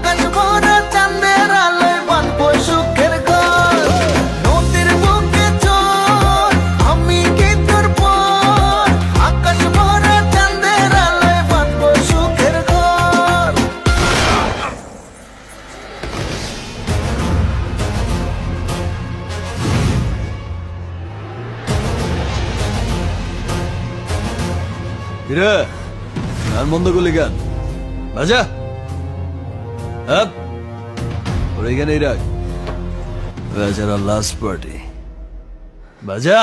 আকাশ ভরা চাঁদের আলোয় বাঁধবো সুখের ঘর। নদীর বুকে চল আমি কি তোর পর, আকাশ ভরা চাঁদের আলোয় বাঁধবো সুখের ঘর। কিরে গান বন্ধ করলি গান বাজা। ওর এখানেই রাখ, বেচারা লাস্ট পার্টি বাজা।